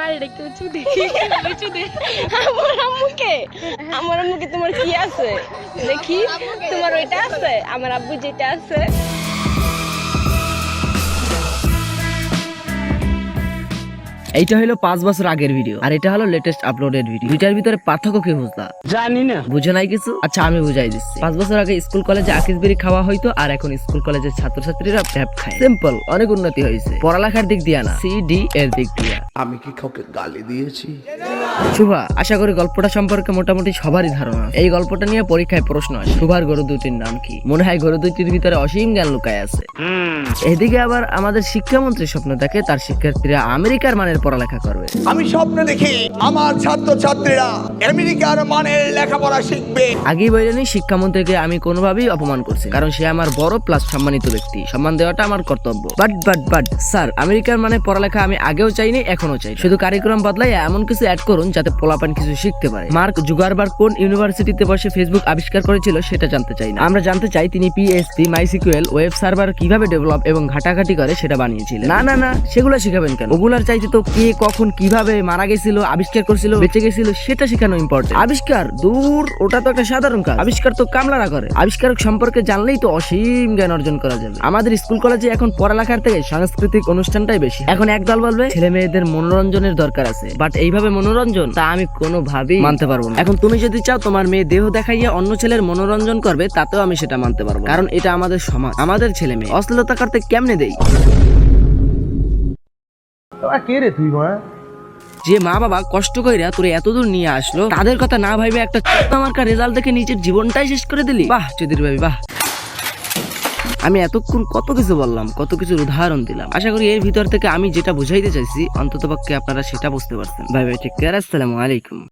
বাড়িটা কেউ দেখি আমার আম্মুকে তোমার কি আছে দেখি, তোমার ওইটা আছে, আমার আব্বু যেটা আছে। এইটা হলো 5 বছর আগের ভিডিও আর এটা হলো লেটেস্ট আপলোডেড ভিডিও। দুইটার ভিতরে পার্থক্য কি বুঝলা? জানি না। বুঝে নাই কিছু? আচ্ছা আমি বুঝাই দিচ্ছি। 5 বছর আগে স্কুল কলেজে আকিসবেরি খাওয়া হইতো আর এখন স্কুল কলেজের ছাত্রছাত্রীরা ভ্যাপ খায়। সিম্পল, অনেক উন্নতি হয়েছে পড়ালেখার দিক দিয়ে না, সিডি এর দিক দিয়ে। আমি কি কাউকে গালি দিয়েছি? শুভা, আশা করি গল্পটা সম্পর্কে মোটামুটি সবারই ধারণা। এই গল্পটা নিয়ে পরীক্ষায় প্রশ্ন আসে, শুভার গরু দুটির নাম কি? মনে হয় গরু দুটির ভিতরে অসীম জ্ঞান লুকায় আছে। এদিকে আবার আমাদের শিক্ষামন্ত্রী স্বপ্ন দেখে তার শিক্ষার্থীরা আমেরিকার মানের পড়ালেখা করবে। আমি স্বপ্ন দেখি আমার ছাত্রছাত্রীরা আমেরিকার মানের লেখাপড়া শিখবে। আগেই বলেনি শিক্ষামন্ত্রীকে আমি কোনোভাবেই অপমান করছি, কারণ সে আমার বড় প্লাস সম্মানিত ব্যক্তি, সম্মান দেওয়াটা আমার কর্তব্য। বাট স্যার, আমেরিকার মানে পড়ালেখা আমি আগেও চাইনি, এখনো চাই। শুধু কারিকুলাম বদলাই এমন কিছু অ্যাড করুন যাতে পোলাপান কিছু শিখতে পারে। মার্ক জুগারবার্গ কোন ইউনিভার্সিটিতে বসে ফেসবুক আবিষ্কার করেছিল সেটা জানতে চাই না। আমরা জানতে চাই তিনি পিএইচপি, মাইসিকিউএল, ওয়েব সার্ভার কিভাবে ডেভেলপ এবং ঘাটাঘাটি করে সেটা বানিয়েছিলেন। না সেগুলো শিখাবেন কেন? ওগুলার চাইতে তো কে কখন কিভাবে মারা গেছিল, আবিষ্কার করছিল, বেঁচে গেছিল সেটা শেখানো ইম্পর্টেন্ট। আবিষ্কার দূর, ওটা তো একটা সাধারণ কাজ। আবিষ্কার তো কামলারা করে। আবিষ্কারক সম্পর্কে জানলেই তো অসীম জ্ঞান অর্জন করা যাবে। আমাদের স্কুল কলেজে এখন পড়ালেখার থেকে সাংস্কৃতিক অনুষ্ঠানটাই বেশি। এখন একদল বলবে ছেলে মেয়েদের মনোরঞ্জনের দরকার আছে, বাট এইভাবে মনোরঞ্জন তা আমি কোনোভাবেই মানতে পারবো না। এখন তুমি যদি চাও তোমার মেয়ে দেহ দেখাইয়া অন্য ছেলের মনোরঞ্জন করবে, তাতেও আমি সেটা মানতে পারবো, কারণ এটা আমাদের সমাজ। আমাদের ছেলে মেয়ে অশ্লীলতা করতে কেমনে দেই? কে রে তুই মা? যে মা বাবা কষ্ট কইরা তোরে এতদূর নিয়ে আসলো, তাদের কথা না ভাইবে একটা মার্কা রেজাল্ট দেখে নিজের জীবনটাই শেষ করে দিলি। বাহ চৌধুরী ভাবি বাহ। আমি এতক্ষণ কত কিছু বললাম, কত কিছুর উদাহরণ দিলাম। আশা করি এর ভিতর থেকে আমি যেটা বুঝাইতে চাইছি অন্ততপক্ষে আপনারা সেটা বুঝতে পারছেন। বাই বাই, টেক কেয়ার, আসসালামু আলাইকুম।